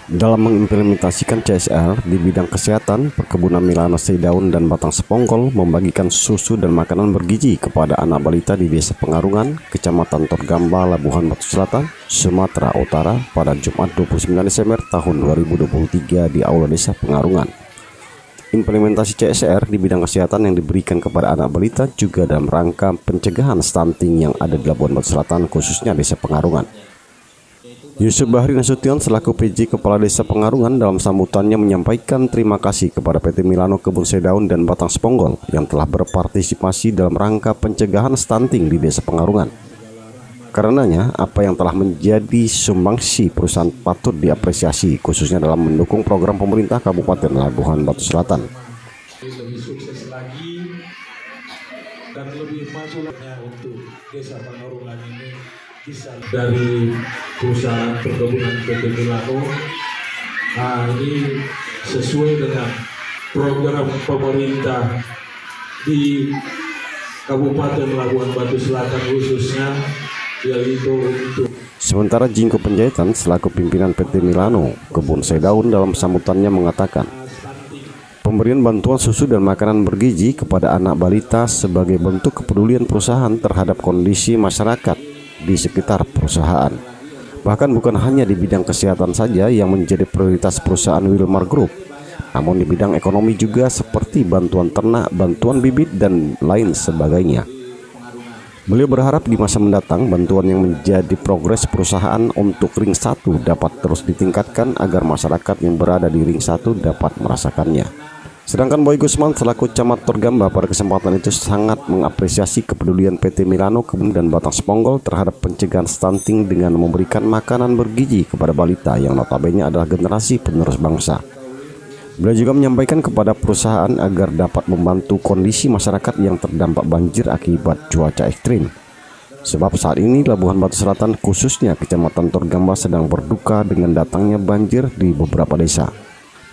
Dalam mengimplementasikan CSR di bidang kesehatan, Perkebunan Milano Seidaun dan Batang Sepongkol membagikan susu dan makanan bergizi kepada anak balita di Desa Pengarungan, Kecamatan Torgamba, Labuhan Batu Selatan, Sumatera Utara pada Jumat 29 Desember tahun 2023 di Aula Desa Pengarungan. Implementasi CSR di bidang kesehatan yang diberikan kepada anak balita juga dalam rangka pencegahan stunting yang ada di Labuhan Batu Selatan, khususnya Desa Pengarungan. Yusuf Bahri Nasution selaku PJ Kepala Desa Pengarungan dalam sambutannya menyampaikan terima kasih kepada PT Milano Kebun Seidaun dan Batang Sepongkol yang telah berpartisipasi dalam rangka pencegahan stunting di Desa Pengarungan. Karenanya, apa yang telah menjadi sumbangsi perusahaan patut diapresiasi, khususnya dalam mendukung program pemerintah Kabupaten Labuhan Batu Selatan. Lebih sukses lagi dan lebih maju untuk Desa Pengarungan ini bisa dari perusahaan perkebunan PT Milano. Ini sesuai dengan program pemerintah di Kabupaten Labuhan Batu Selatan khususnya, yaitu untuk Sementara Jingko Penjahitan selaku pimpinan PT Milano Kebun Seidaun dalam sambutannya mengatakan, pemberian bantuan susu dan makanan bergizi kepada anak balita sebagai bentuk kepedulian perusahaan terhadap kondisi masyarakat di sekitar perusahaan. Bahkan bukan hanya di bidang kesehatan saja yang menjadi prioritas perusahaan Wilmar Group, namun di bidang ekonomi juga seperti bantuan ternak, bantuan bibit, dan lain sebagainya. Beliau berharap di masa mendatang bantuan yang menjadi progres perusahaan untuk ring 1 dapat terus ditingkatkan agar masyarakat yang berada di ring 1 dapat merasakannya. Sedangkan Boy Gusman selaku Camat Torgamba pada kesempatan itu sangat mengapresiasi kepedulian PT Milano Kebun dan Batang Sepongkol terhadap pencegahan stunting dengan memberikan makanan bergizi kepada balita yang notabene adalah generasi penerus bangsa. Beliau juga menyampaikan kepada perusahaan agar dapat membantu kondisi masyarakat yang terdampak banjir akibat cuaca ekstrim. Sebab saat ini Labuhan Batu Selatan khususnya Kecamatan Torgamba sedang berduka dengan datangnya banjir di beberapa desa.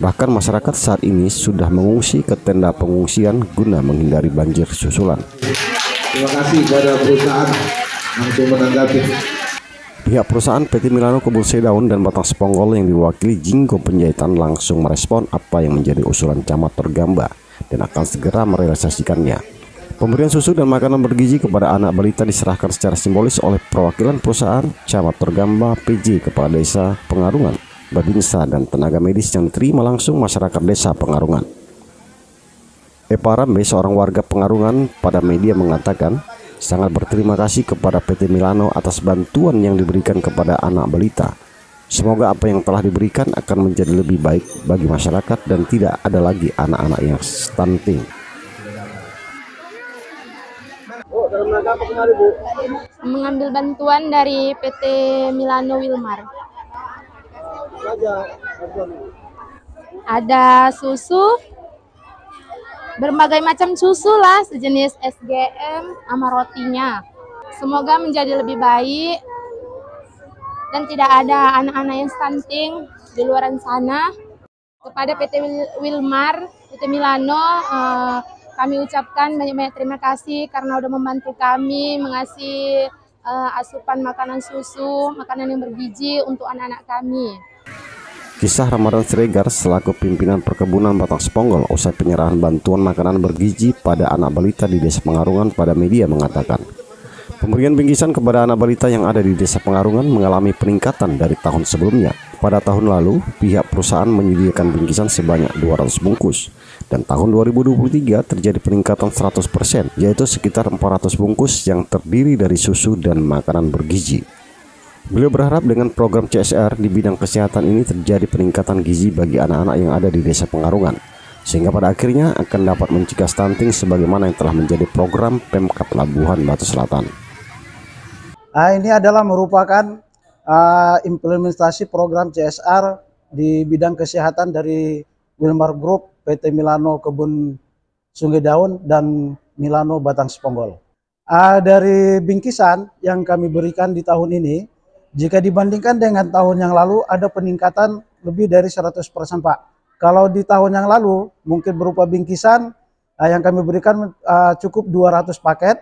Bahkan masyarakat saat ini sudah mengungsi ke tenda pengungsian guna menghindari banjir susulan. terima kasih kepada perusahaan langsung menanggapi. Pihak perusahaan PT Milano Kebun Seidaun dan Batang Sepongkol yang diwakili Jingko Penjahitan langsung merespon apa yang menjadi usulan Camat Torgamba dan akan segera merealisasikannya. Pemberian susu dan makanan bergizi kepada anak balita diserahkan secara simbolis oleh perwakilan perusahaan, Camat Torgamba, PJ Kepala Desa Pengarungan, Babinsa, dan tenaga medis yang diterima langsung masyarakat Desa Pengarungan. Epa Rambe, seorang warga Pengarungan, pada media mengatakan sangat berterima kasih kepada PT Milano atas bantuan yang diberikan kepada anak balita. Semoga apa yang telah diberikan akan menjadi lebih baik bagi masyarakat dan tidak ada lagi anak-anak yang stunting. Mengambil bantuan dari PT Milano Wilmar. Ada susu, berbagai macam susu lah, sejenis SGM sama rotinya. Semoga menjadi lebih baik dan tidak ada anak-anak yang stunting di luar sana. Kepada PT Wilmar, PT Milano, kami ucapkan banyak-banyak terima kasih karena udah membantu kami mengasih asupan makanan susu, makanan yang bergizi untuk anak-anak kami. Kisah Ramadan Siregar selaku pimpinan Perkebunan Batang Sepongkol usai penyerahan bantuan makanan bergizi pada anak balita di Desa Pengarungan pada media mengatakan, pemberian bingkisan kepada anak balita yang ada di Desa Pengarungan mengalami peningkatan dari tahun sebelumnya. Pada tahun lalu, pihak perusahaan menyediakan bingkisan sebanyak 200 bungkus dan tahun 2023 terjadi peningkatan 100%, yaitu sekitar 400 bungkus yang terdiri dari susu dan makanan bergizi. Beliau berharap dengan program CSR di bidang kesehatan ini terjadi peningkatan gizi bagi anak-anak yang ada di Desa Pengarungan, sehingga pada akhirnya akan dapat mencegah stunting sebagaimana yang telah menjadi program Pemkab Labuhan Batu Selatan. Ini adalah merupakan implementasi program CSR di bidang kesehatan dari Wilmar Group, PT Milano Kebun Seidaun, dan Milano Batang Sepongkol. Dari bingkisan yang kami berikan di tahun ini, jika dibandingkan dengan tahun yang lalu ada peningkatan lebih dari 100%, Pak. Kalau di tahun yang lalu mungkin berupa bingkisan yang kami berikan cukup 200 paket.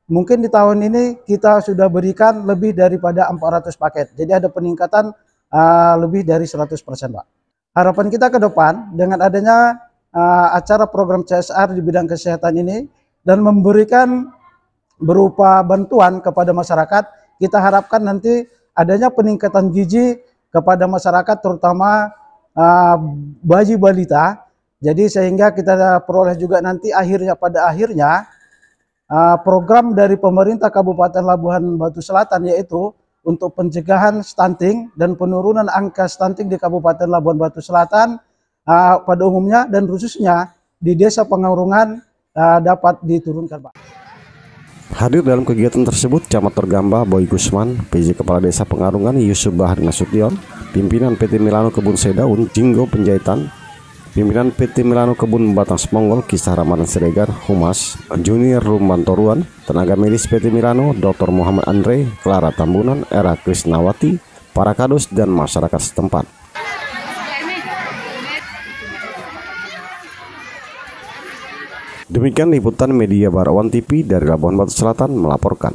Mungkin di tahun ini kita sudah berikan lebih daripada 400 paket. Jadi ada peningkatan lebih dari 100%, Pak. Harapan kita ke depan dengan adanya acara program CSR di bidang kesehatan ini dan memberikan berupa bantuan kepada masyarakat, kita harapkan nanti adanya peningkatan gizi kepada masyarakat, terutama bayi balita. Jadi sehingga kita peroleh juga nanti pada akhirnya program dari pemerintah Kabupaten Labuhan Batu Selatan, yaitu untuk pencegahan stunting dan penurunan angka stunting di Kabupaten Labuhan Batu Selatan pada umumnya dan khususnya di Desa Pengarungan dapat diturunkan, Pak. Hadir dalam kegiatan tersebut Camat Tergamba Boy Gusman, PJ Kepala Desa Pengarungan Yusuf Bahar Nasution, pimpinan PT Milano Kebun Sedaun Jinggo Penjahitan, pimpinan PT Milano Kebun Batang Semonggol Kisah Ramadan Siregar, Humas Junior Rumbantoruan, tenaga medis PT Milano Dr. Muhammad Andre, Clara Tambunan, Era Krisnawati, para kadus dan masyarakat setempat. Demikian liputan media Barawan TV dari Labuhan Batu Selatan melaporkan.